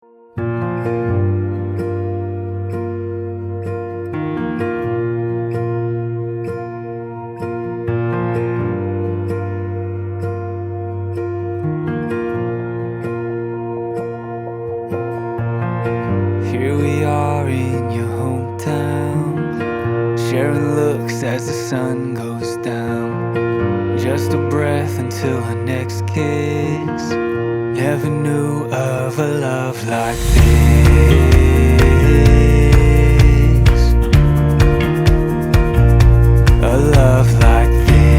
Here we are in your hometown, sharing looks as the sun goes down. Just a breath until our next kiss. Never knew of a love like this. A love like this.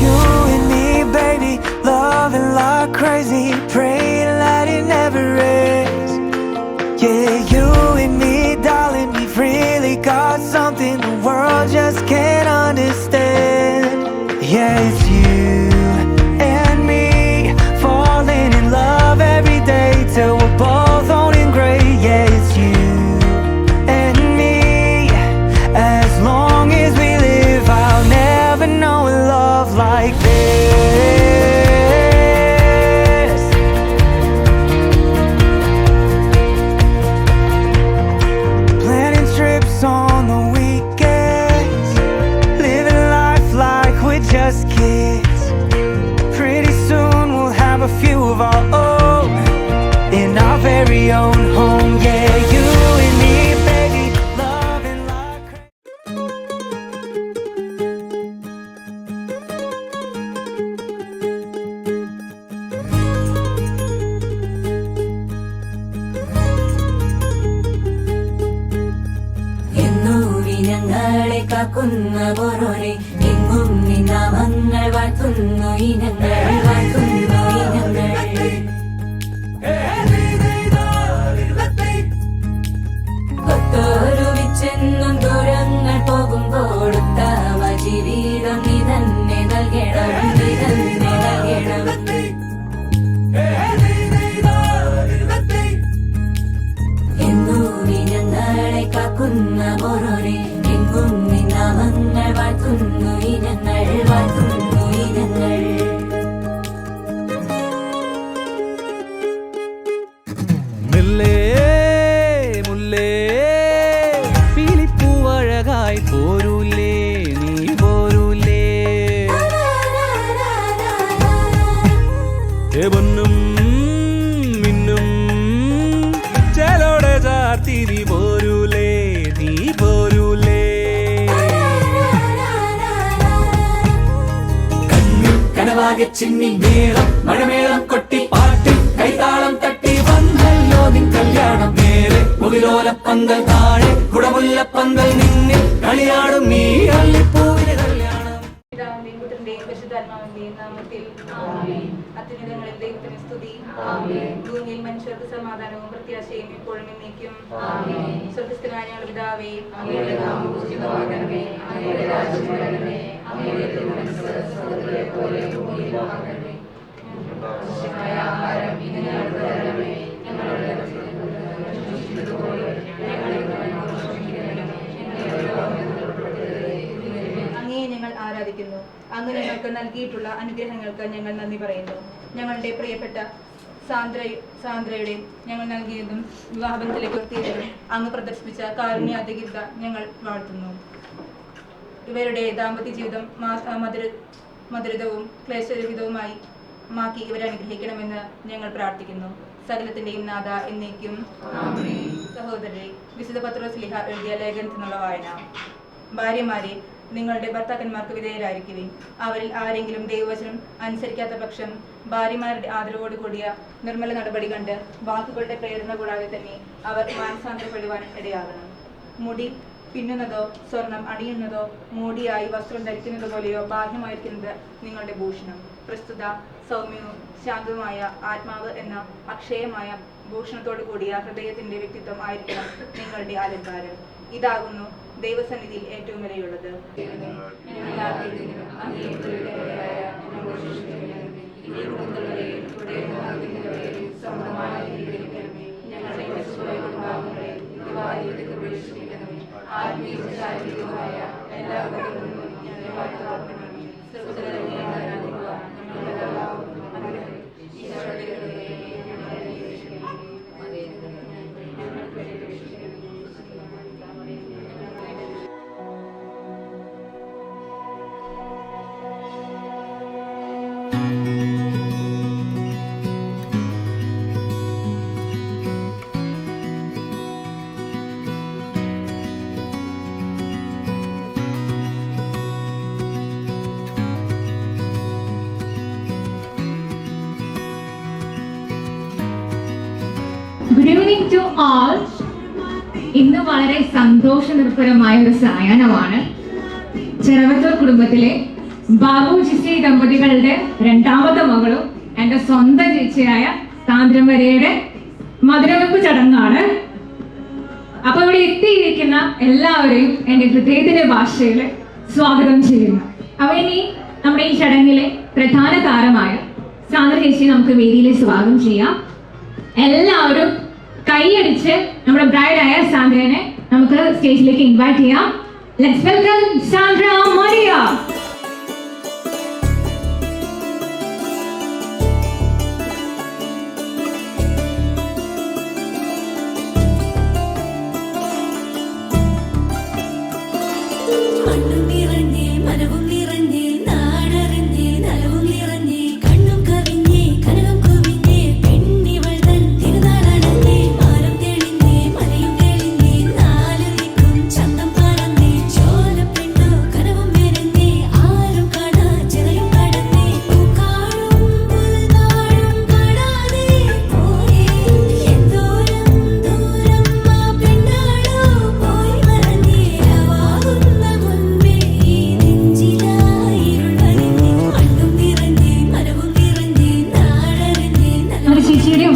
You and me, baby, loving like crazy, praying that it never ends. Yeah, you and me, darling, we've really got something the world just can't understand. Yeah, it's you and me, falling in love every day till we're both owning gray. Yeah, it's you and me, as long as we live, I'll never know a love like this. Planning trips on the weekends, living life like we're just kids. Pretty soon we'll have a few of our own in our very own home. Yeah, you and me, baby, loving like crazy. എന്നൂരി ഞങ്ങളെ കാക്കുന്ന ഓരോരെ എങ്ങും നിന്നാമങ്ങൾ വാഴ്ത്തുന്നു ഇനങ്ങൾ വാഴ്ത്തുന്നു ഇനങ്ങൾ ഒത്തൊരുമിച്ചെന്നും ദൂരങ്ങൾ പോകുമ്പോൾ ഉത്തമ ജീവിതം നീ തന്നെ നൽകണം നീ തന്നെ നൽകണം എന്നൂരി ഞങ്ങളെ കാക്കുന്ന ഓരോരെ എങ്ങും നിന്നാമങ്ങൾ വാഴ്ത്തുന്നു ഇനങ്ങൾ വാഴ്ത്തുന്നു ഇനങ്ങൾ മുല്ലേ മുല്ലേ പീലിപ്പൂവഴകായി പോരൂലേ നീ പോരൂലേ പൊന്നും മിന്നും ചേലോടെ ചാർത്തി നീ പോരൂലേ നീ പോരൂലേ കനവാകെ ചിന്നി മേളം മഴമേളം കൊട്ടി പാട്ടി കൈതാളം തട്ടി വന്നല്ലോ നിൻ കല്യാണം നേരെ മുകിലോലപ്പന്തൽ താഴെ കുടമുല്ലപ്പന്തൽ നിന്നിൽ കളിയാടും നീ അല്ലിപ്പൂവിന് കല്യാണം. പിതാവിന്റെയും പുത്രന്റെയും പരിശുദ്ധാത്മാവിന്റെയും നാമത്തിൽ അത്യുന്നതങ്ങളിൽ ദൈവത്തിന് സ്തുതി. ഭൂമിയിൽ മനുഷ്യർക്ക് സമാധാനവും പ്രത്യാശയും എപ്പോഴും എന്നേക്കും. സ്വർഗ്ഗസ്ഥനായ ഞങ്ങളുടെ പിതാവേ, അങ്ങയുടെ നാമം പൂജിതമാകണമേ, അങ്ങയുടെ രാജ്യം വരണമേ, അങ്ങയുടെ തിരുമനസ്സ് സ്വർഗ്ഗത്തിലെ പോലെ ഭൂമിയിലുമാകണമേ. ആവശ്യമായ ആഹാരം ഇന്ന് ഞങ്ങൾക്ക് തരണമേ, ഞങ്ങളുടെ അങ്ങയെ ഞങ്ങൾ ആരാധിക്കുന്നു. അങ്ങ് ഞങ്ങൾക്ക് നൽകിയിട്ടുള്ള അനുഗ്രഹങ്ങൾക്ക് ഞങ്ങൾ നന്ദി പറയുന്നു. ഞങ്ങളുടെ പ്രിയപ്പെട്ട സാന്ദ്രയുടെ ഞങ്ങൾ നൽകിയതും വിവാഹബന്ധത്തിലേക്ക് ഉയർത്തിയതും അങ്ങ് പ്രദർശിപ്പിച്ച കാരുണ്യാധികത ഞങ്ങൾ വാഴ്ത്തുന്നു. ഇവരുടെ ദാമ്പത്യ ജീവിതം മധുരിതവും ക്ലേശരഹിതവുമായി മാക്കി ഇവരെ അനുഗ്രഹിക്കണമെന്ന് ഞങ്ങൾ പ്രാർത്ഥിക്കുന്നു. സകലത്തിന്റെയും നാഥ എന്നേക്കും. സഹോദരരെ, വിശുദ്ധ പത്രോസ്ലീഹ എഴുതിയ ലേഖനത്തിനുള്ള വായന. ഭാര്യമാരെ, നിങ്ങളുടെ ഭർത്താക്കന്മാർക്ക് വിധേയരായിരിക്കുവിൻ. അവരിൽ ആരെങ്കിലും ദൈവവചനം അനുസരിക്കാത്ത പക്ഷം ഭാര്യമാരുടെ ആദരവോട് കൂടിയ നിർമ്മല നടപടി കണ്ട് വാക്കുകളുടെ പ്രേരണ കൂടാതെ തന്നെ അവർ മാനസാന്തരപ്പെടുവാൻ ഇടയാകണം. മുടി പിന്നുന്നതോ സ്വർണം അണിയുന്നതോ മോടിയായി വസ്ത്രം ധരിക്കുന്നത് പോലെയോ ബാഹ്യമായിരിക്കുന്നത് നിങ്ങളുടെ ഭൂഷണം. പ്രസ്തുത സൗമ്യവും ശാന്തവുമായ ആത്മാവ് എന്ന അക്ഷയമായ ഭൂഷണത്തോടു കൂടിയ ഹൃദയത്തിന്റെ വ്യക്തിത്വം ആയിരിക്കണം നിങ്ങളുടെ അലങ്കാരം. ഇതാകുന്നു ദൈവസന്നിധിയിൽ ഏറ്റവും വിലയുള്ളത്. ആത്മീയ ശാരീരികമായ എല്ലാ ഘടകങ്ങളും ഞങ്ങളെ ഗുഡ് ഈവനിങ് ടു ഓൾ. ഇന്ന് വളരെ സന്തോഷനിർഭരമായ ഒരു സായാഹ്നമാണ്. ചെറുവത്തൂർ കുടുംബത്തിലെ ബാബു ജിസി ദമ്പതികളുടെ രണ്ടാമത്തെ മകളും എൻ്റെ സ്വന്തം ചേച്ചിയായ താന്ത്രമരയുടെ മധുരവെപ്പ് ചടങ്ങാണ്. അപ്പൊ ഇവിടെ എത്തിയിരിക്കുന്ന എല്ലാവരെയും എൻ്റെ ഹൃദയത്തിന്റെ ഭാഷയിൽ സ്വാഗതം ചെയ്യുന്നു. അപ്പൊ ഇനി നമ്മുടെ ഈ ചടങ്ങിലെ പ്രധാന താരമായ സാന്ദ്ര ചേച്ചി നമുക്ക് വേദിയിൽ സ്വാഗതം ചെയ്യാം. എല്ലാവരും കൈയടിച്ച് നമ്മുടെ ബ്രൈഡായ സാന്ദ്രനെ നമുക്ക് സ്റ്റേജിലേക്ക് ഇൻവൈറ്റ് ചെയ്യാം. Let's welcome Sandra Maria.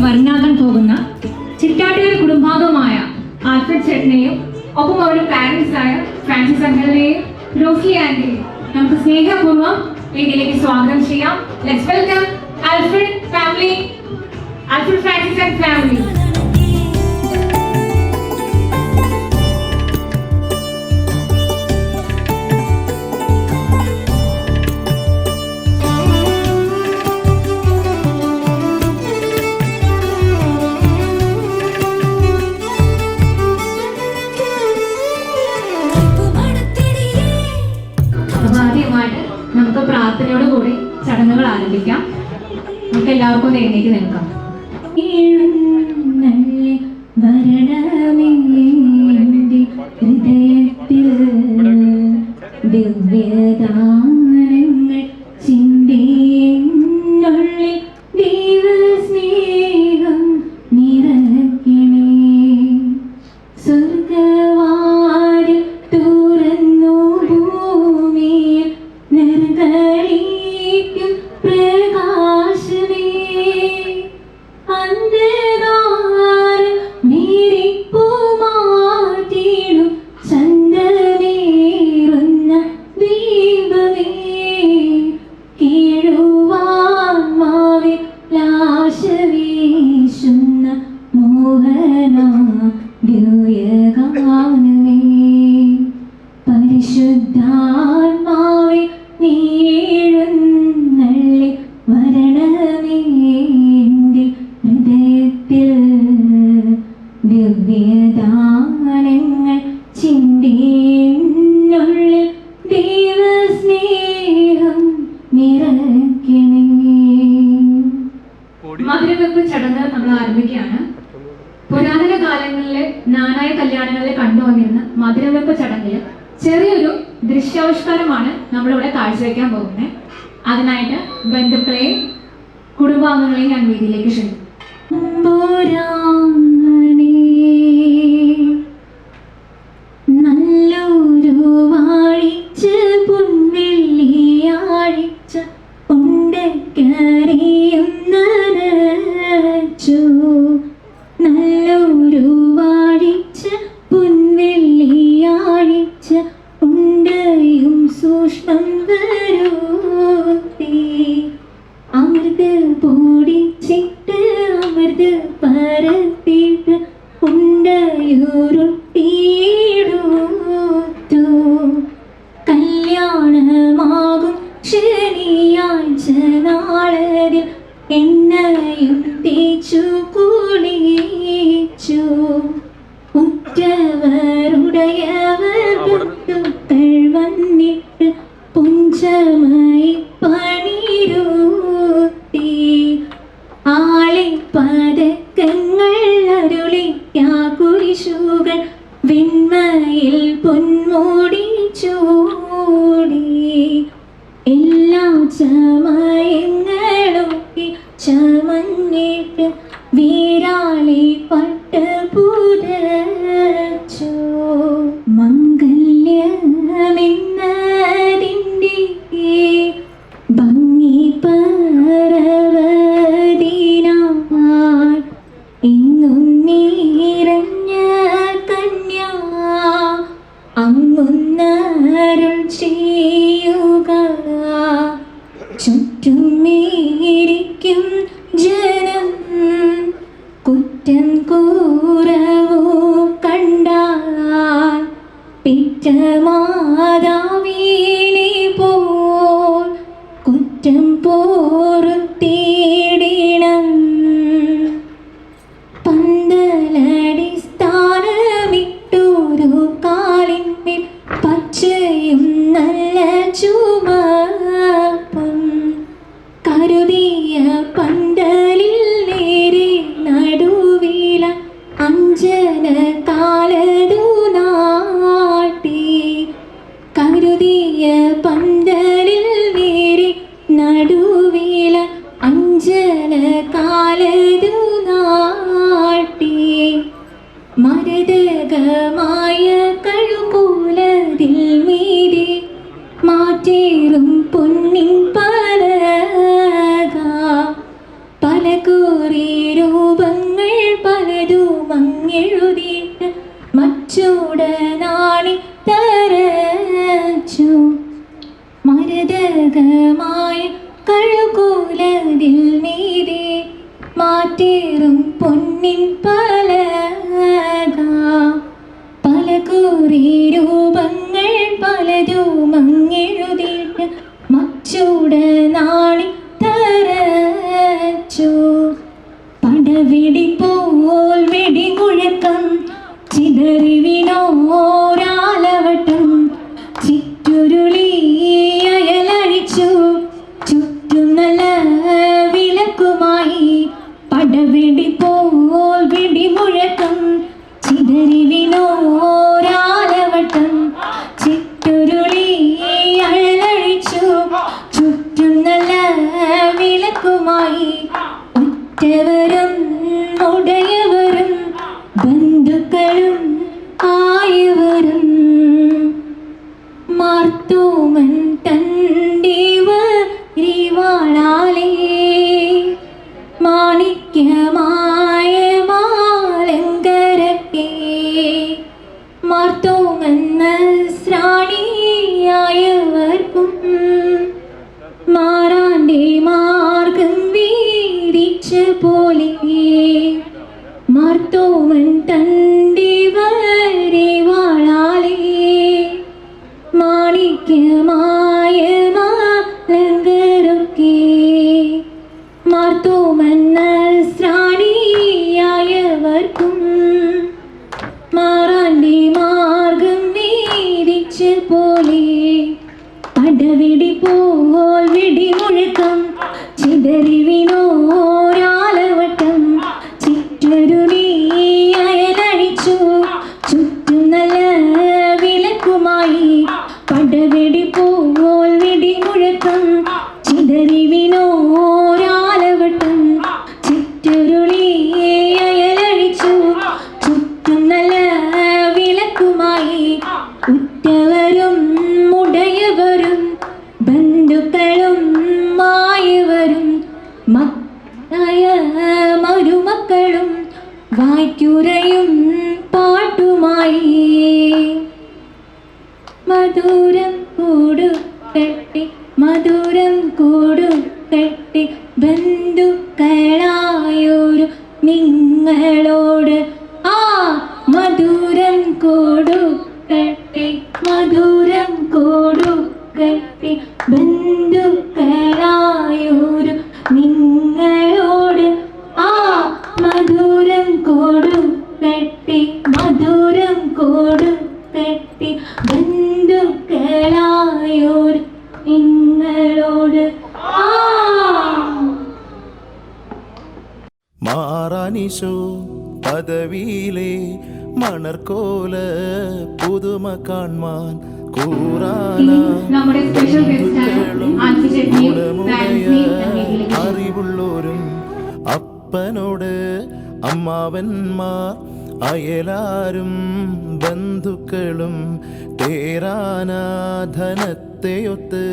വർണ്ണാകാൻ പോകുന്ന ചിറ്റാട്ടിയുടെ കുടുംബാംഗമായ ആൽഫ്രഡ് ചേട്ടനെയും ഒപ്പം അവരുടെ പാരന്റ്സായ ഫ്രാൻസിസ് അങ്കിളിനെയും റോക്കി ആന്റിയെയും നമുക്ക് സ്നേഹപൂർവ്വം വേദിയിലേക്ക് സ്വാഗതം ചെയ്യാം. Let's welcome Alfred family, Alfred Francis and family. നമുക്ക് പ്രാർത്ഥനയോട് കൂടി ചടങ്ങുകൾ ആരംഭിക്കാം. നമുക്ക് എല്ലാവർക്കും എഴുന്നേറ്റ് നിൽക്കാം. ഹൃദയത്തിൽ ദിവ്യദാനങ്ങൾ ചിന്തയുള്ളിൽ ദൈവസ്നേഹം നിറയ്ക്കണേ. സ്വർഗവാതിൽ തുറന്നു ഭൂമിയിൽ നിർഗളിക്കും പ്രകാശമേ. അന്ധകാര നീരിപ്പു മാറ്റിടും ചന്തമേറുന്ന ദീപമേ. കീഴുവാത്മാവിൽ ലാശ വീശുന്ന മോഹന ദിവ്യഗാനമേ. പരിശുദ്ധാത്മാവേ നീഴുന്നള്ളി വരണമേ എൻ്റെ ഹൃദയത്തിൽ. ദിവ്യദാനങ്ങൾ ചിന്തയുള്ളിൽ ദൈവസ്നേഹം നിറയ്ക്കണേ. മധുരവെപ്പ് ചടങ്ങ് നമ്മൾ ആരംഭിക്കുകയാണ്. പുരാതന കാലങ്ങളിലെ നാനായ കല്യാണങ്ങളിൽ കണ്ടുവന്നിരുന്ന മധുരവെപ്പ് ചടങ്ങിൽ ചെറിയൊരു ദൃശ്യാവിഷ്കാരമാണ് നമ്മളിവിടെ കാഴ്ചവെക്കാൻ പോകുന്നത്. അതിനായിട്ട് ബന്ധുക്കളെയും കുടുംബാംഗങ്ങളെയും ഞാൻ വേദിയിലേക്ക് ക്ഷണിക്കും. നല്ലൊരു വാഴിച്ച പൊൻവെള്ളിയാഴ്ച ഉണ്ടക്കറിയുന്നനച്ചു. നല്ലൊരു വാഴിച്ച പൊൻവെള്ളിയാഴ്ച ഉണ്ടയും സൂക്ഷ്മം വരൂത്തി. അമൃത് പൊടിച്ചിട്ട് അമൃത് പരത്തിട്ട് ഉണ്ടയുരുട്ടിയിടുത്തു. കല്യാണമാകും ശനിയാഴ്ച നാളതിൽ എണ്ണയും തേച്ചു കുളിച്ചു. ഉറ്റവരുടയവർ ബന്ധുക്കൾ വന്നിട്ട് പുഞ്ചമായി പണിരൂത്തി. ആളെ പതക്കങ്ങൾ അരുളിക്കാ കുരിശുകൾ വെണ്മയിൽ പൊന്മൂടി ചൂടി. എല്ലാ ചമയങ്ങളൊക്കെ അങ്ങൊന്നരുൾ ചെയ്യുക. ചുറ്റും ഇരിക്കും ജനം കുറ്റം കുറവു കണ്ടാൽ പിറ്റ മാതാവിനെ പോൽ കുറ്റം പോറുത്തിയിടണം. പന്തലടിസ്ഥാനമിട്ടൊരു കാലിന്മേൽ പച്ചയും നല്ല ചുമപ്പും കരുതിയ പന്തലിൽ നേരെ നടുവില അഞ്ജന കാലതു നാട്ടി. കരുതിയ പന്തലിൽ നേരെ നടുവില അഞ്ജന കാലതു നാട്ടി. മരതകമായ കഴുകൂലതിൽ മീതെ മാറ്റേറും പൊന്നിൻ പലക. പലകുറി രൂപങ്ങൾ പലതും അങ്ങെഴുതിയിട്ട് മച്ചോടനാണി തരച്ചു. മരതകമായ കഴുകൂലതിൽ മീതെ മാറ്റേറും പൊന്നിൻ പലക. പലകുറി രൂപങ്ങൾ പലതും അങ്ങെഴുതിയിട്ട് മച്ചൂടനാണി തരച്ചു. പടവെടി പോൽ വെടിമുഴക്കം ചിതറി വീണോരാലവട്ടം ചിറ്റുരുളി അയലഴിച്ചു. ചുറ്റും നല്ല വിളക്കുമായി പടവെടി പോൽ വെടിമുഴക്കം ചിതറി വീണോരാലവട്ടം ചിറ്റുരുളി അയലഴിച്ചു. ചുറ്റും നല്ല വിളക്കുമായി ഉറ്റവരും ഉടയവരും ബന്ധുക്കളും ആയവരും മാർത്തോമൻ തൻ്റെ വരിവാളാലേ മാണിക്യമായ മാലങ്കരത്തെ മാർത്തോമൻ നസ്രാണിയായവർക്കും മാറാൻ്റെ മാർഗം വീതിച്ച പോലെ മാർത്തോമൻ തൻ്റെ വരിവാളാലേ മാണിക്യമായ മാലങ്കരൊക്കെ മാർത്തോമൻ നസ്രാണിയായവർക്കും മാറാൻ്റെ മാർഗം വീതിച്ച പോലെ. പടവെടി പോൽ വെടിമുഴക്കം ചിതറി വീണോരാലവട്ടം ചിറ്റുരുളി അയലഴിച്ചു. ചുറ്റും നല്ല വിളക്കുമായി പടവെടി പോൽ വെടിമുഴക്കം ചിതറി വീണോരാലവട്ടം ചിറ്റുരുളി അയലഴിച്ചു. ചുറ്റും നല്ല വിളക്കുമായി ഉറ്റവരും ഉടയവരും ബന്ധുക്കളും ആയവരും മരുമക്കളും വായ്ക്കുരയും പാട്ടുമായി മധുരം കൂടുകട്ടെ മധുരം കൂടുകട്ടെ ബന്ധുക്കളായൊരു നിങ്ങളോട് ആ മധുരം കൂടുകട്ടെ മധുരം കൂടുകട്ടെ ബന്ധുക്കളായൊരു നിങ്ങളോട് ആ മധുരം കൊടുക്കട്ടെ മധുരം കൊടുക്കട്ടെ ബന്ധുക്കളായൊരു നിങ്ങളോട് ആ. മാറാനിശോ പദവിയിലെ മണർക്കോല പുതുമ കാൺമാൻ നമ്മുടെ സ്പെഷ്യൽ അറിവുള്ളോരും അപ്പനോട് അമ്മാവന്മാർ അയലാരും ബന്ധുക്കളും തേരാനാധനത്തെയൊത്ത്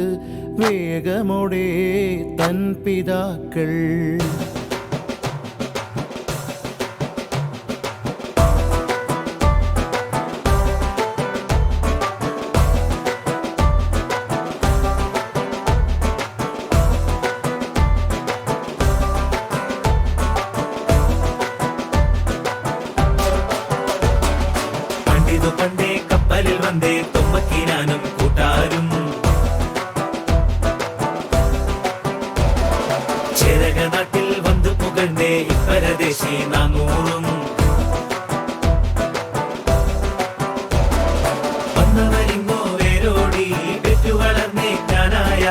വേഗമോടെ തൻ പിതാക്കൾ വന്നേ തുമ്പക്കിനാനും കൂട്ടാരും ചേരക നാട്ടിൽ വന്നു പുകഴ്ന്നേ ഇപ്പരദേശി നാനൂറും വന്നവരിങ്ങോ വേരോടി പെറ്റുവളർന്നേ ഞാനായ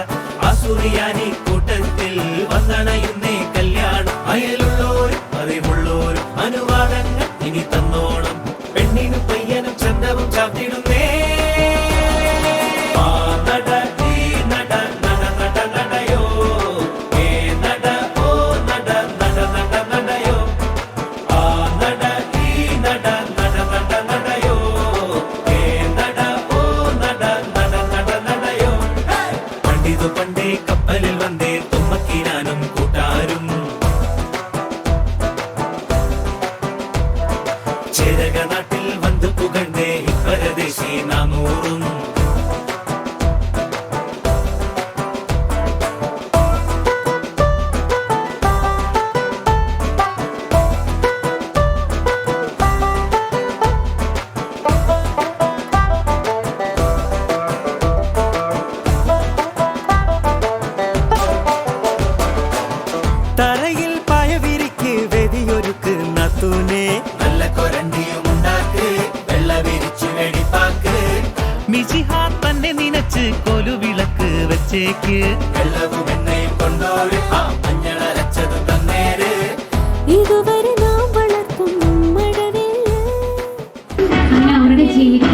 ആസുറിയാനി കൂട്ടത്തിൽ വന്നണയുന്നേ കല്യാണം അയലുള്ളോരും അറിവുള്ളോരും അനുവാദങ്ങൾ ഇനി തന്നോണം പെണ്ണിനും പയ്യനും ചന്തവും ചാത്തിടുന്നേ പണ്ടേ കപ്പലിൽ വന്നേ തുമ്പക്കിനാനും കൂട്ടാരും ചേരക നാട്ടിൽ വന്നു പുകഴ്ന്നേ ഇപ്പരദേശി നാനൂറും തറയിൽ പായവിരിക്ക് വെതിയൊരുക്ക് നത്തൂനെ നല്ല കൊരണ്ടിയും ഉണ്ടാക്ക് വെള്ള വിരിച്ചു വെടിപ്പാക്ക് മിശിഹാ തന്നെ നിനച്ച് കൊലുവിളക്ക് വെച്ചേക്ക് വെള്ളവും എണ്ണയും കൊണ്ടോര് മഞ്ഞളരച്ചത് തന്നേര് ഇതുവരെ നാം വളർത്തും മഴവില്ല് അങ്ങനെ അവരുടെ ജീവിതം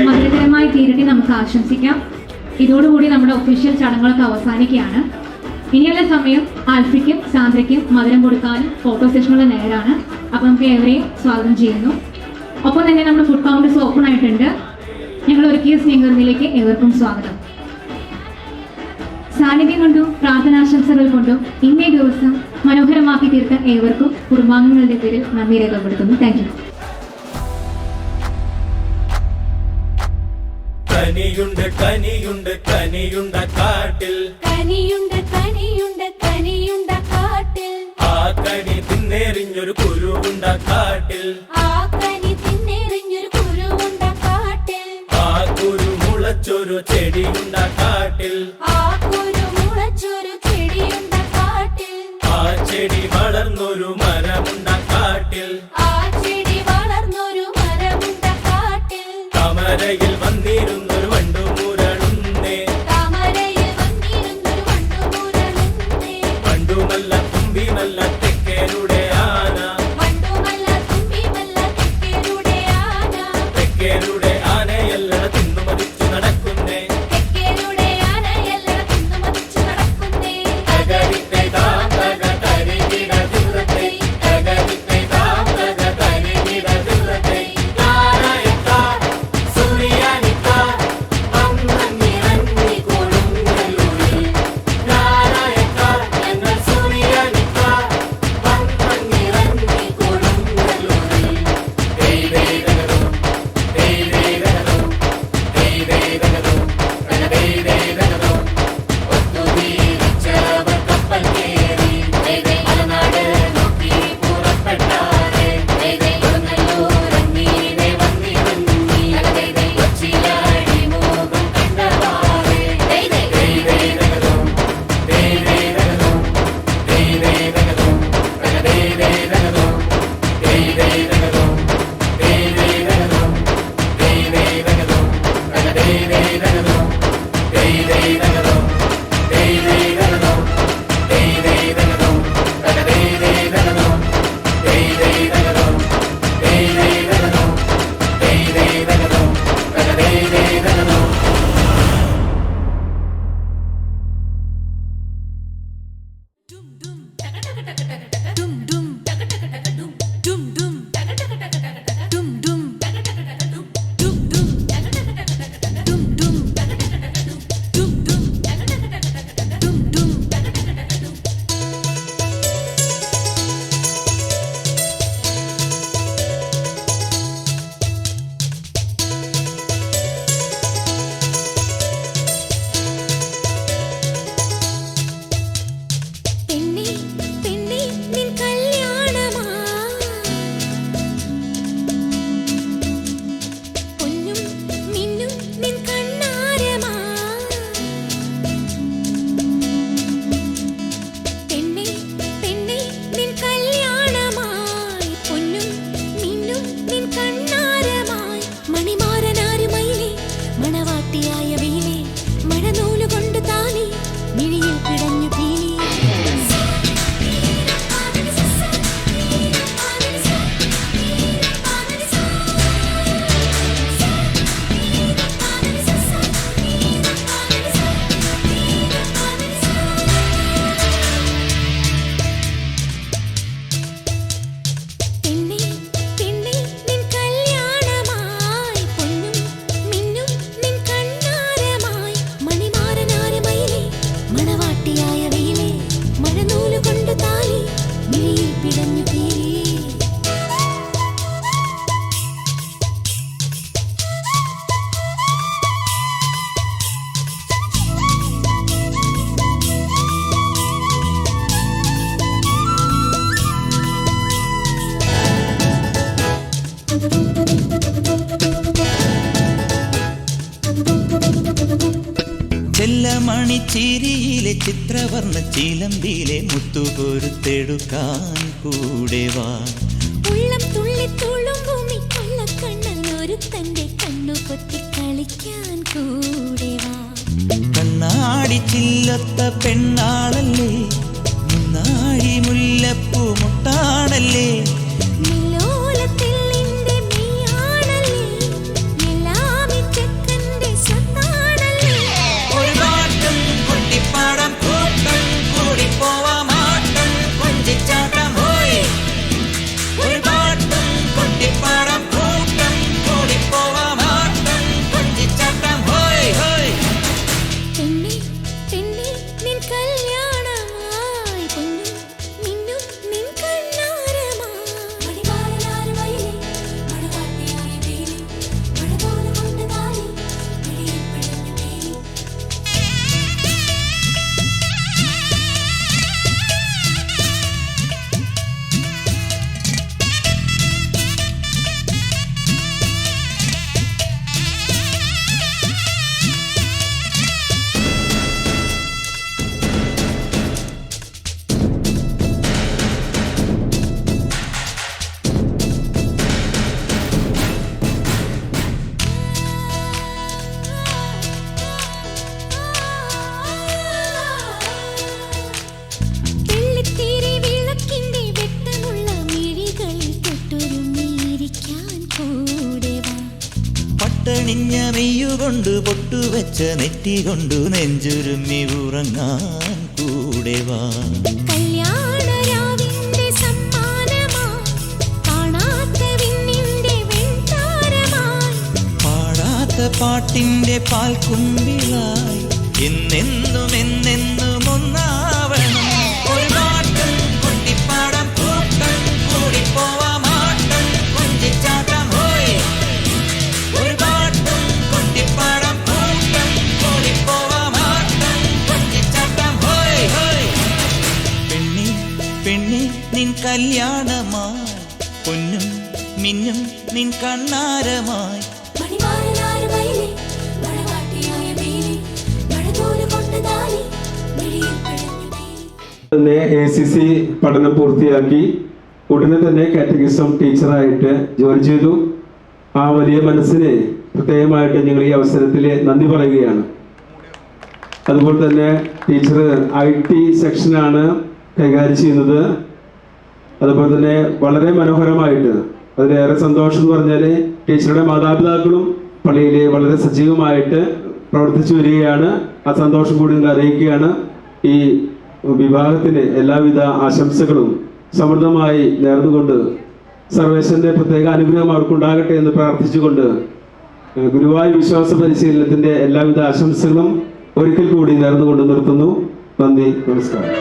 മധുരകരമായി തീരട്ടെ നമുക്ക് ആശംസിക്കാം. ഇതോടുകൂടി നമ്മുടെ ഒഫീഷ്യൽ ചടങ്ങുകളൊക്കെ അവസാനിക്കുകയാണ്. ഇനിയുള്ള സമയം ആൽഫിക്കും സാന്ദ്രയ്ക്കും മധുരം കൊടുക്കാനും ഫോട്ടോ സെഷനുള്ള നേരാണ്. അപ്പോൾ നമുക്ക് ഏവരെയും സ്വാഗതം ചെയ്യുന്നു. ഒപ്പം തന്നെ നമ്മുടെ ഫുഡ് കൗണ്ടേഴ്സ് ഓപ്പൺ ആയിട്ടുണ്ട്. ഞങ്ങൾ ഒരുക്കിയ സ്നേഹത്തിലേക്ക് ഏവർക്കും സ്വാഗതം. സാന്നിധ്യം കൊണ്ടും പ്രാർത്ഥനാശംസകൾ കൊണ്ടും ഇന്നേ ദിവസം മനോഹരമാക്കി തീർത്ത ഏവർക്കും കുടുംബാംഗങ്ങളുടെ പേരിൽ നന്ദി രേഖപ്പെടുത്തുന്നു. Thank you. കനിയുണ്ട് കനിയുണ്ട് കനിയുണ്ട കാട്ടിൽ കനിയുണ്ട് കനിയുണ്ട് കനിയുണ്ട കാട്ടിൽ ആ കനി തിന്നെറിഞ്ഞൊരു കുരുവുണ്ട കാട്ടിൽ ആ കനി തിന്നെറിഞ്ഞൊരു കുരുവുണ്ട കാട്ടിൽ ആ കുരു മുളച്ചൊരു ചെടിയുണ്ട കാട്ടിൽ ആ കുരു മുളച്ചൊരു ചെടിയുണ്ട കാട്ടിൽ ആ ചെടി വളർന്നൊരു മരമുണ്ട കാട്ടിൽ ആ ചെടി വളർന്നൊരു മരമുണ്ട കാട്ടിൽ കമരയിൽ വന്നിരുന്നൊരു വണ്ടുമുരളുന്നേ താമരയിൽ വന്നിരുന്നൊരു വണ്ടുമുരളുന്നേ വണ്ടുമല്ല തുമ്പിമല്ല തെക്കേരുടെ ആന വണ്ടുമല്ല തുമ്പിമല്ല തെക്കേരുടെ ആന തെക്കേരുടെ ആനയല്ല തിന്നു മതിച്ചു നടക്കുന്നേ തെക്കേരുടെ ആനയല്ല തിന്നു മതിച്ചു നടക്കുന്നേ തകരിത്തെ താതക തരികിട ദിറത്തെ തകരിത്തെ താതക തരികിട ദിറത്തെ താരയത്ത സൂര്യാനിത്ത മണിച്ചിരിയിലെ ചിത്രവർണ്ണ ചിലമ്പിലെ മുത്തുപൊരുത്തെടുക്കാൻ കൂടെ വാ. ഉള്ളം തുള്ളി തുളുമ്പുമി കൊള്ളക്കണ്ണൻ ഒരു തന്റെ കണ്ണു പൊത്തി കളിക്കാൻ കൂടെ വാ. കണ്ണാടി ചില്ലത്ത പെണ്ണാളല്ലേ, മുന്നാഴി മുല്ലപ്പൂ മുട്ടാണല്ലേ, പട്ടണിഞ്ഞ മെയ്യുകൊണ്ട് പൊട്ടുവെച്ച നെറ്റി കൊണ്ടു നെഞ്ചുരുമ്മി ഉറങ്ങാൻ കൂടെ വാ. പാടാത്ത പാട്ടിന്റെ പാൽക്കുമ്പിളായി എന്നെന്നും എന്നെന്നും ഒന്നാവണം. ഒരു പാട്ടും കൊട്ടിപ്പാടാം കൂട്ടം കൂടിപ്പോവാം ആട്ടം കൊഞ്ചിച്ചാട്ടം ഹോയ്. ഒരു പാട്ടും കൊട്ടിപ്പാടാം കൂട്ടം കൂടിപ്പോവാം ആട്ടം കൊഞ്ചിച്ചാട്ടം ഹോയ് ഹോയ്. പെണ്ണി പെണ്ണി നിൻ കല്യാണമായി പൊന്നും മിന്നും നിൻ കണ്ണാരമായി. തന്നെ ACC പഠനം പൂർത്തിയാക്കി ഉടനെ തന്നെ കാറ്റഗിസം ടീച്ചറായിട്ട് ജോലി ചെയ്തു. ആ വലിയ മനസ്സിന് പ്രത്യേകമായിട്ട് ഞങ്ങൾ ഈ അവസരത്തിൽ നന്ദി പറയുകയാണ്. അതുപോലെ തന്നെ ടീച്ചർ IT സെക്ഷനാണ് കൈകാര്യം ചെയ്യുന്നത്. അതുപോലെ തന്നെ വളരെ മനോഹരമായിട്ട് അതിലേറെ സന്തോഷം എന്ന് പറഞ്ഞാൽ ടീച്ചറുടെ മാതാപിതാക്കളും പള്ളിയിൽ വളരെ സജീവമായിട്ട് പ്രവർത്തിച്ചു വരികയാണ്. ആ സന്തോഷം കൂടി നിങ്ങൾ അറിയിക്കുകയാണ്. ഈ വിവാഹത്തിന് എല്ലാവിധ ആശംസകളും സമൃദ്ധമായി നേർന്നുകൊണ്ട് സർവേശ്വരന്റെ പ്രത്യേക അനുഗ്രഹം അവർക്കുണ്ടാകട്ടെ എന്ന് പ്രാർത്ഥിച്ചുകൊണ്ട് ഗുരുവായൂർ വിശ്വാസ പരിശീലനത്തിന്റെ എല്ലാവിധ ആശംസകളും ഒരിക്കൽ കൂടി നേർന്നുകൊണ്ട് നിർത്തുന്നു. നന്ദി, നമസ്കാരം.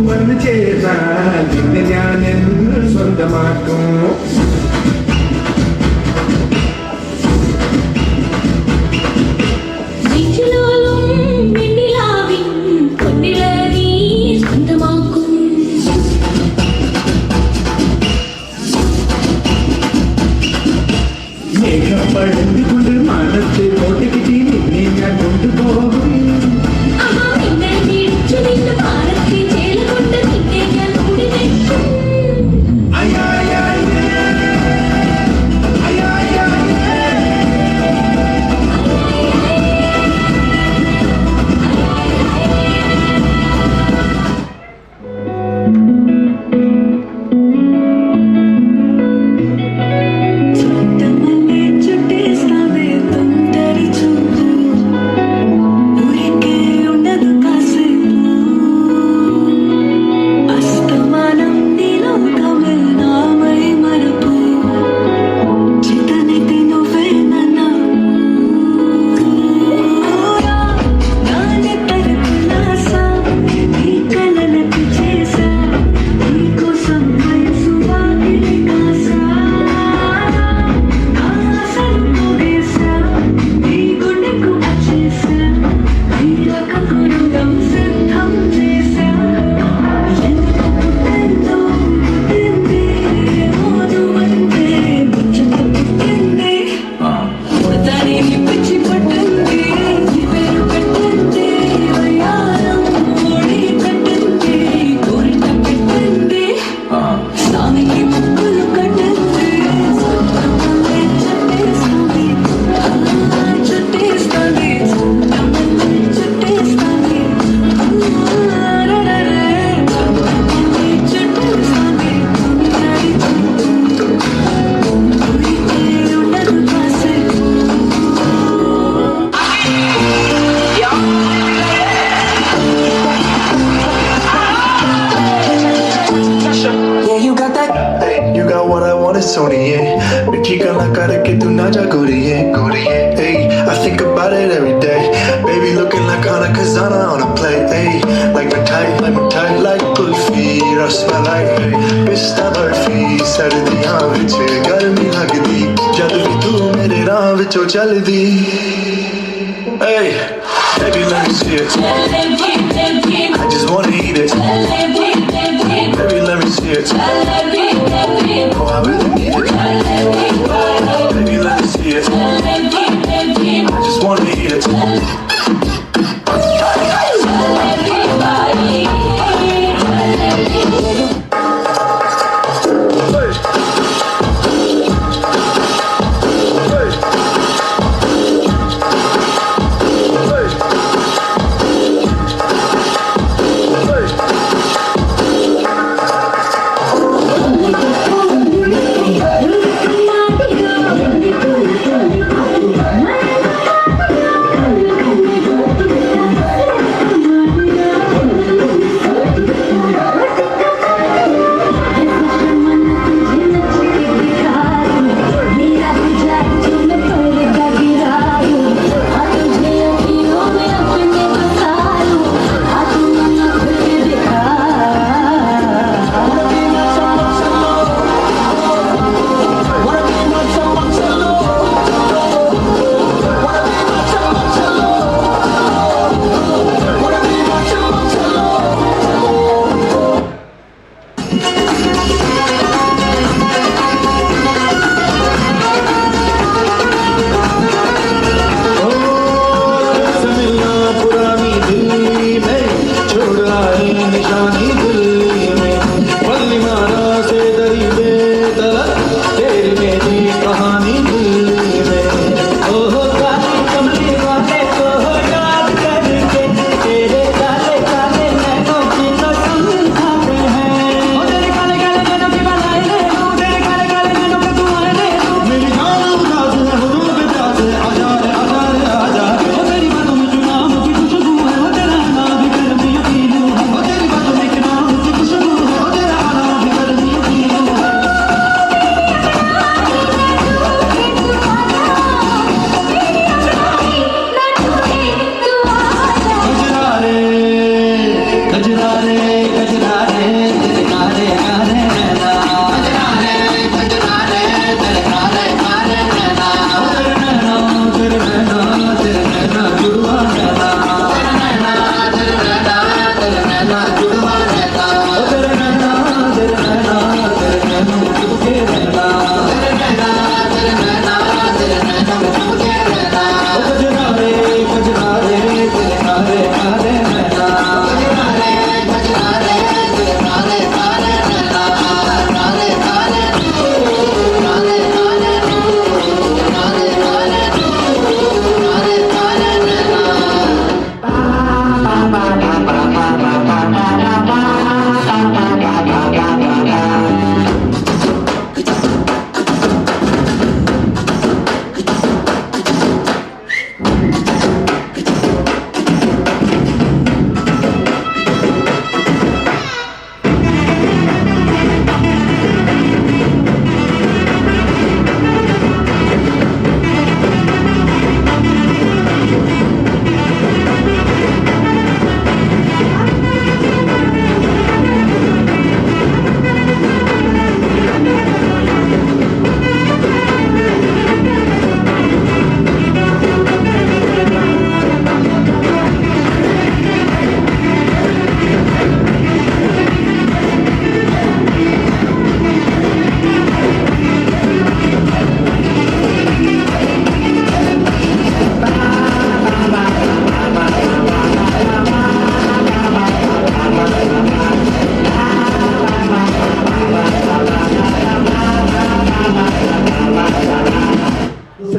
വന്നു ചേർന്നാൽ പിന്നെ ഞാൻ എന്ന് സ്വന്തമാക്കും. മേഘപ്പഴന്തുകൊണ്ട് മനത്ത് കോട്ടയ്ക്ക് നിന്നെ ഞാൻ കൊണ്ടുപോകും. നിന്നെ പാറത്തി ചേല കൊണ്ട് सोनिए मिठी गल्ला करके तू ना जा गोरिए गोरिए hey I think about it every day baby looking like Ana Kazana on a plate hey like mithai like kulfi rasmalai hey pista barfi sardiyan vich garmi lagdi jad vi tu mere raah vichon chaldi hey baby let me see it I just wanna eat it baby let me see it oh I really need it baby let me see it I just wanna eat it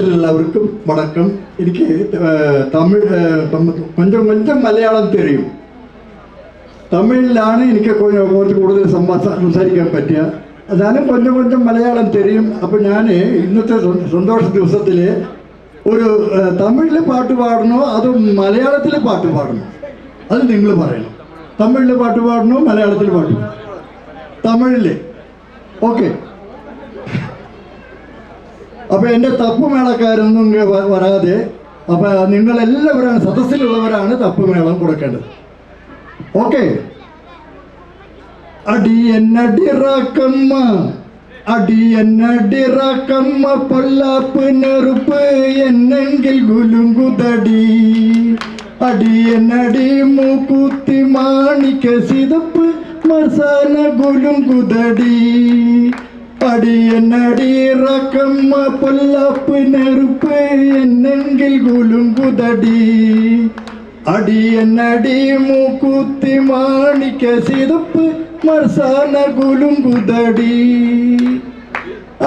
എല്ലാവർക്കും വണക്കം. എനിക്ക് തമിഴ് കൊഞ്ചം മലയാളം തെരിയും. തമിഴിലാണ് എനിക്ക് കുറച്ച് കൂടുതൽ സംസാരിക്കാൻ പറ്റുക. എന്നാലും കൊഞ്ചം മലയാളം തെരിയും. അപ്പോൾ ഞാൻ ഇന്നത്തെ സന്തോഷ ദിവസത്തിൽ ഒരു തമിഴിൽ പാട്ട് പാടണോ അതോ മലയാളത്തിൽ പാട്ട് പാടണോ അത് നിങ്ങൾ പറയണം. തമിഴിൽ പാട്ട് പാടണോ മലയാളത്തിൽ പാട്ട്? തമിഴിൽ. ഓക്കെ, അപ്പോൾ എൻ്റെ തപ്പുമേളക്കാരൊന്നും വരാതെ, അപ്പോൾ നിങ്ങളെല്ലാവരാണ്, സദസ്സിലുള്ളവരാണ് തപ്പുമേളം കൊടുക്കേണ്ടത്. ഓക്കെ. അടിയന്നടിറക്കമ്മ അടിയന്നടിറക്കമ്മ പൊല്ലാപ്പ് നെറുപ്പ് എന്നെങ്കിൽ ഗുലുങ്കുതടി അടിയന്നടി മൂക്കുത്തി മാണിക്ക സിതപ്പ് മസാല ഗുലുങ്കുതടി അടിയന്നടിറക്കമ്മ പൊല്ലാപ്പ് നെറുപ്പ് എന്നെങ്കിൽ ഗുലുങ്കുതടി അടിയന്നടി മൂക്കുത്തി മാണിക്ക സിതപ്പ് മർസാന ഗുലുങ്കുതടി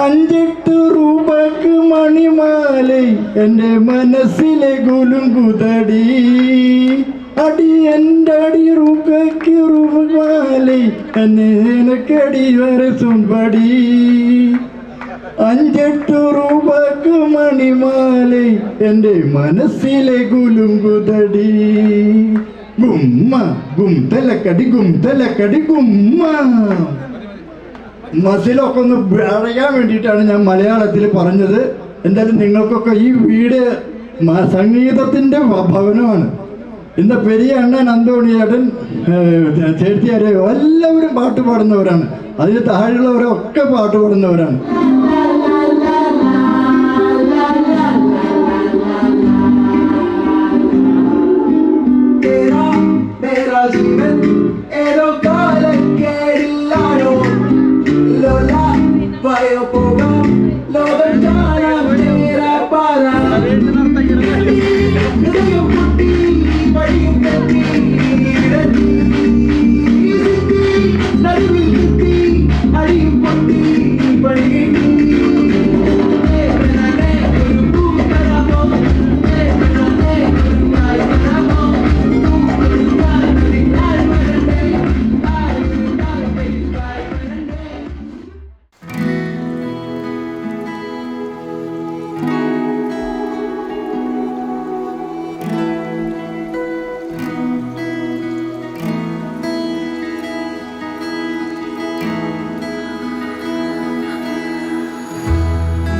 5-8 രൂപക്ക് മണിമാലൈ എൻ്റെ മനസ്സിലെ ഗുലുങ്കുതടി അടി എൻ്റെ അടി രൂപക്ക് രൂപമാലൈ എന്നെ നിനക്കടി വരസുംപടി 5-8 രൂപക്ക് മണിമാലൈ എൻ്റെ മനസ്സിലെ ഗുലുങ്കുതടി ഗുമ്മ ഗുംതലക്കടി ഗുംതലക്കടി ഗുമ്മ. മസിലൊക്കെ ഒന്ന് അറിയാൻ വേണ്ടിയിട്ടാണ് ഞാൻ മലയാളത്തിൽ പറഞ്ഞത്. എന്തായാലും നിങ്ങൾക്കൊക്കെ ഈ വീട് സംഗീതത്തിൻ്റെ ഭവനമാണ്. ഇന്ന് പെരിയ അണ്ണൻ അന്തോണിയേട്ടൻ ചേർത്തിയാരെ എല്ലാവരും പാട്ട് പാടുന്നവരാണ്. അതിന് താഴെയുള്ളവരൊക്കെ പാട്ട് പാടുന്നവരാണ്.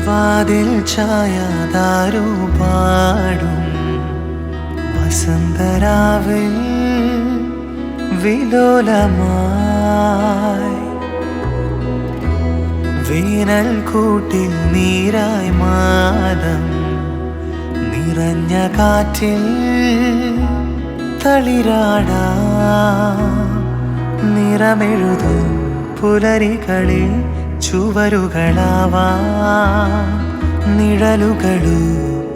വാതിൽ ഛായാതാരു പാടും വസന്തരാവിൽ വിലോലമായി വീനൽ കൂട്ടിൽ നീരായി മാനം നിറഞ്ഞ കാറ്റിൽ തളിരാടാ നിറമെഴുതും പുലരികളിൽ ചുവരുകളാവാ നിഴലുകളു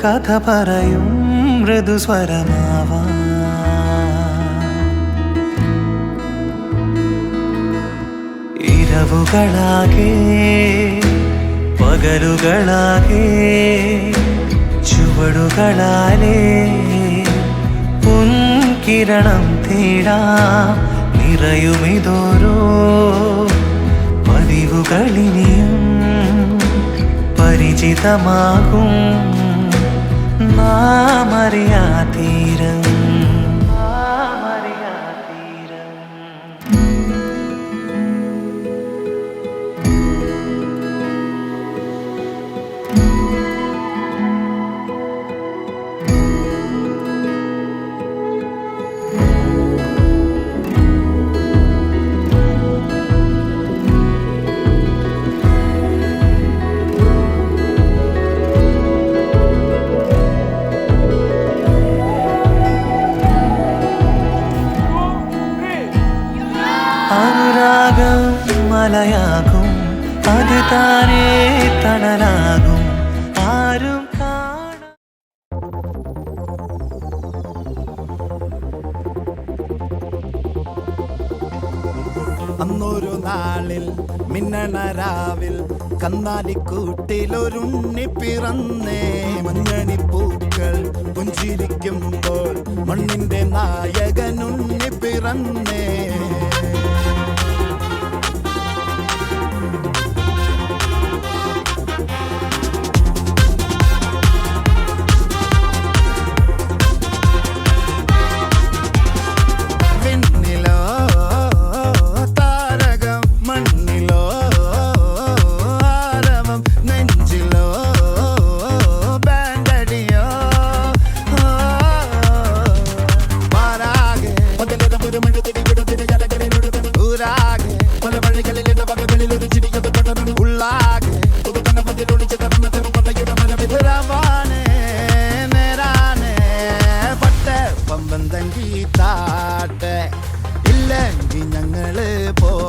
കഥ പറയും മൃദുസ്വരമാവാ ഇരവുകളാകെ പകലുകളാകെ ചുവടുകളാലേ പൊൻകിരണം തേടാം നിറയുമിതോരോ പതിവുകളിനിയും പരിചിതമാകും നാം അറിയാതീരം അനുരാഗം മലയാകും അത് താനേ തണലാകും ആരും കാണാൻ. അന്നൊരു നാളിൽ മിന്നണരാവിൽ കന്നാലിക്കൂട്ടിലൊരുണ്ണി പിറന്നേ മഞ്ഞണിപ്പൂക്കൾ പുഞ്ചിരിക്കുമ്പോൾ മണ്ണിന്റെ നായകനുണ്ണി പിറന്നേ നെഞ്ചിലോ ഇല്ലെങ്കിൽ ഞങ്ങള് പോ